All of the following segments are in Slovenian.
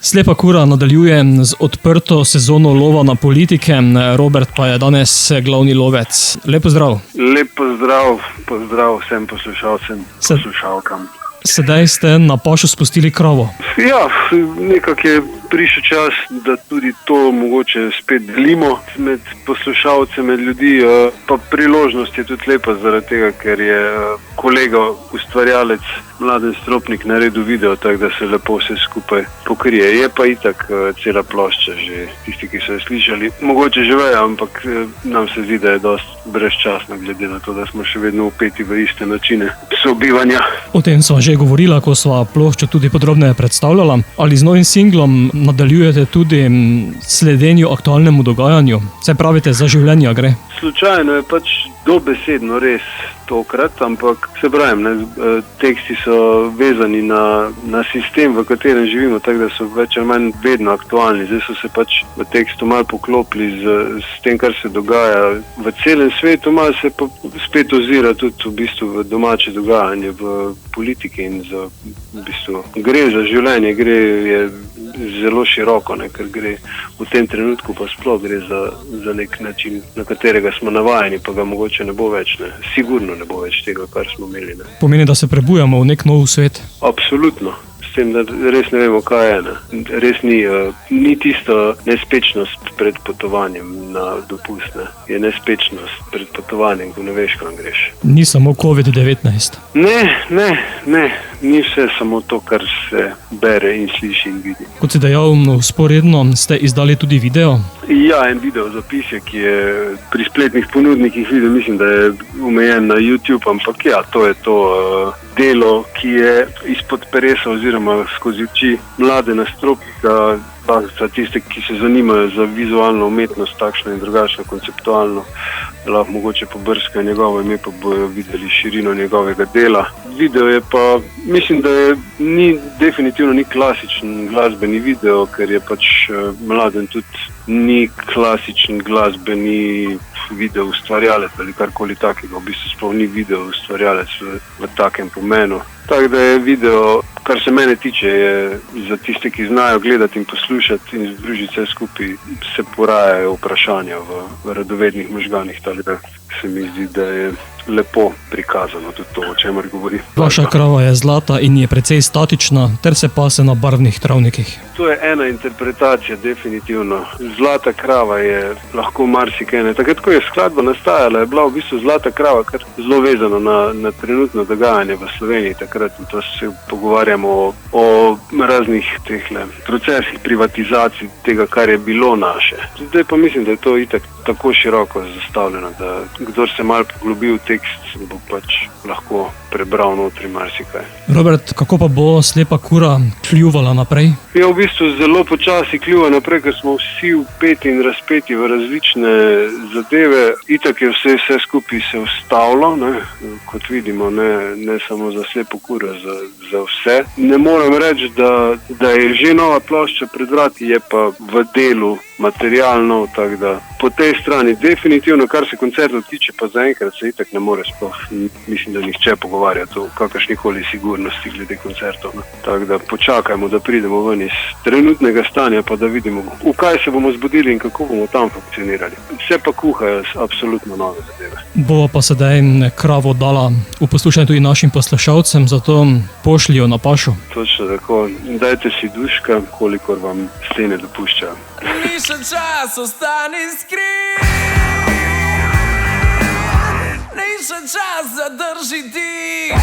Slepa kura nadaljuje z odprto sezono lova na politike. Robert pa je danes glavni lovec. Lep pozdrav. Lep pozdrav vsem poslušalcem, poslušalkam. Sedaj ste na pašo spustili kravo. Ja, nekako je prišel čas, da tudi to mogoče spet delimo med poslušalce, med ljudi. Pa priložnost je tudi lepa zaradi tega, ker je kolega ustvarjalec Mladen Stropnik naredil video, tako da se lepo vse skupaj pokrije. Je pa itak cela plošča že, tisti, ki so jo slišali, mogoče že vejo, ampak nam se zdi, da je dosti brezčasno glede na to, da smo še vedno upeti v iste načine sobivanja. O tem sva že govorila, ko sva ploščo tudi podrobneje predstavljala. Ali z novim singlom nadaljujete tudi sledenju aktualnemu dogajanju? Saj pravite, za življenja gre. Slučajno je pač dobesedno res tokrat, ampak se pravim, teksti so vezani na sistem, v katerem živimo, tako da so več ali manj vedno aktualni. Zdaj so se pač v tekstu malo poklopili s tem, kar se dogaja v celem svetu, malo se pa spet ozira tudi v bistvu v domače dogajanje v politiki in v bistvu gre za življenje, je zelo široko, ker gre v tem trenutku pa sploh gre za nek način, na katerega smo navajeni, pa ga mogoče ne bo več, sigurno ne bo več tega, kar smo imeli. Pomeni, da se prebujamo v nek nov svet? Absolutno. S tem, da res ne vemo, kaj je. Res ni tisto nespečnost pred potovanjem na dopust. Je nespečnost pred potovanjem, ko ne veš, kam greš. Ni samo COVID-19? Ne. Ni vse samo to, kar se bere in sliši in vidi. Kot si dejal, vzporedno ste izdali tudi video? Ja, en video zapisje, ki je pri spletnih ponudnikih videl, mislim, da je omejen na YouTube, ampak ja, to je to delo, ki je izpod peresa oziroma skozi oči Mladena Stropnika, za tiste, ki se zanimajo za vizualno umetnost, takšno in drugačno, konceptualno, lahko mogoče pobrskajo njegovo ime, pa bojo videli širino njegovega dela. Video je pa, mislim, da definitivno ni klasičen glasbeni video, ker je pač Mladen tudi ni klasičen glasbeni video ustvarjalec ali karkoli takega, v bistvu sploh ni video ustvarjalec v takem pomenu. Tako da je video, kar se mene tiče, je za tiste, ki znajo gledati in poslušati in združiti vse skupaj, se porajajo vprašanja v radovednih možganih, tako da se mi zdi, da je lepo prikazano tudi to, o čemer govori. Vaša krava je zlata in je precej statična, ter se pase na barvnih travnikih. To je ena interpretacija, definitivno. Zlata krava je lahko marsikaj. Takrat, ko je skladba nastajala, je bila v bistvu zlata krava kar zelo vezana na trenutno dogajanje v Sloveniji takrat. In to se pogovarjamo o raznih procesih privatizacij tega, kar je bilo naše. Zdaj pa mislim, da je to itak tako široko zastavljeno, da kdor se malo poglobi v tekst, bo pač lahko prebral notri marsikaj. Robert, kako pa bo Slepa kura kljuvala naprej? Ja, v bistvu zelo počasi kljuva naprej, ker smo vsi vpeti in razpeti v različne zadeve. Itak je vse skupaj se ustavilo, kot vidimo, ne samo za Slepo kuro, za vse. Ne moram reči, da je že nova plošča pred vrati, je pa v delu materialno, tako da po tej strani definitivno, kar se koncertov tiče, pa zaenkrat se itak ne more sploh, mislim, da nihče pogovarjati o kakršnikoli sigurnosti glede koncertov. Tako da počakajmo, da pridemo ven iz trenutnega stanja, pa da vidimo, v kaj se bomo zbudili in kako bomo tam funkcionirali. Vse pa kuhajo absolutno nove zadeve. Bova pa sedaj kravo dala v poslušanje tudi našim poslušalcem, zato pošljijo na pašo. Točno tako. Dajte si duška, kolikor vam stene dopuščajo. Ni še čas, ostani skrit. Ni še čas, zadrži dih.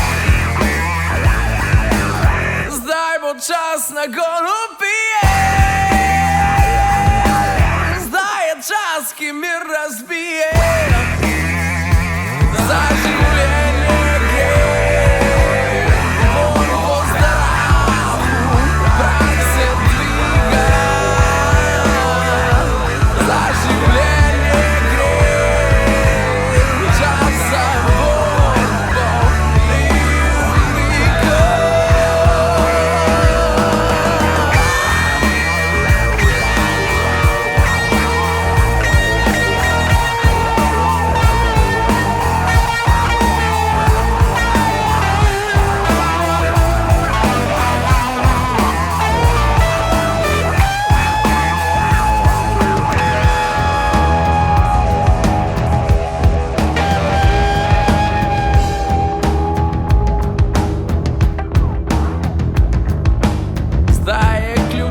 Zdaj bo čas na golubije. Zdaj je čas, ki mir razbije. Za življenje gre. Von po zdravu, prah se dviga. Za življenje gre. Čas za borbo, nikoli.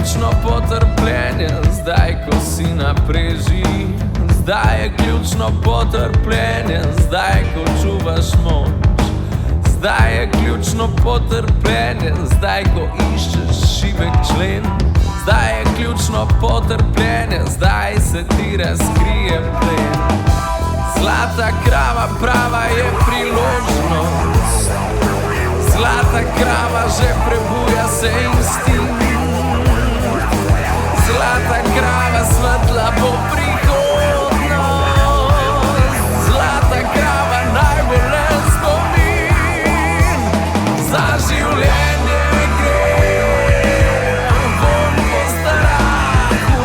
ključno potrpljenje, zdaj ko si na preži. Zdaj je ključno potrpljenje, zdaj ko čuvaš moč. Zdaj je ključno potrpljenje, zdaj ko iščeš šibek člen. Zdaj je ključno potrpljenje, zdaj se ti razkrije plen. Zlata krava prava je priložnost, zlata krava že prebuja se instinkt. Zlata krava svetla bo prihodnost, zlata krava najbolj spomin. Za življenje gre, vonj po starahu,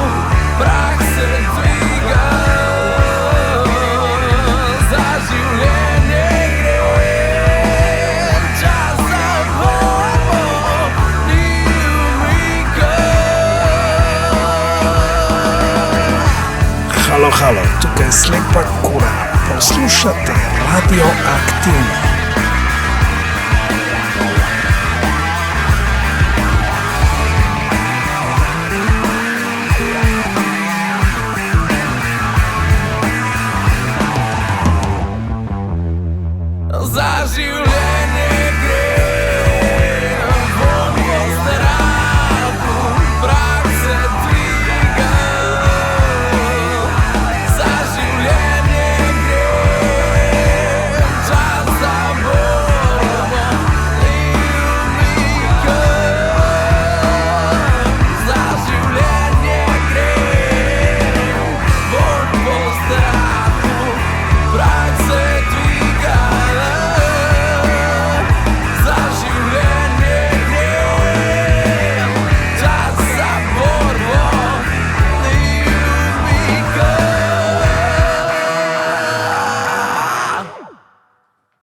prah se dviga. Za življenje gre, čas za borbo ni umika. Halo, halo, tukaj Slepa Kura. Poslušate Radio Aktivno.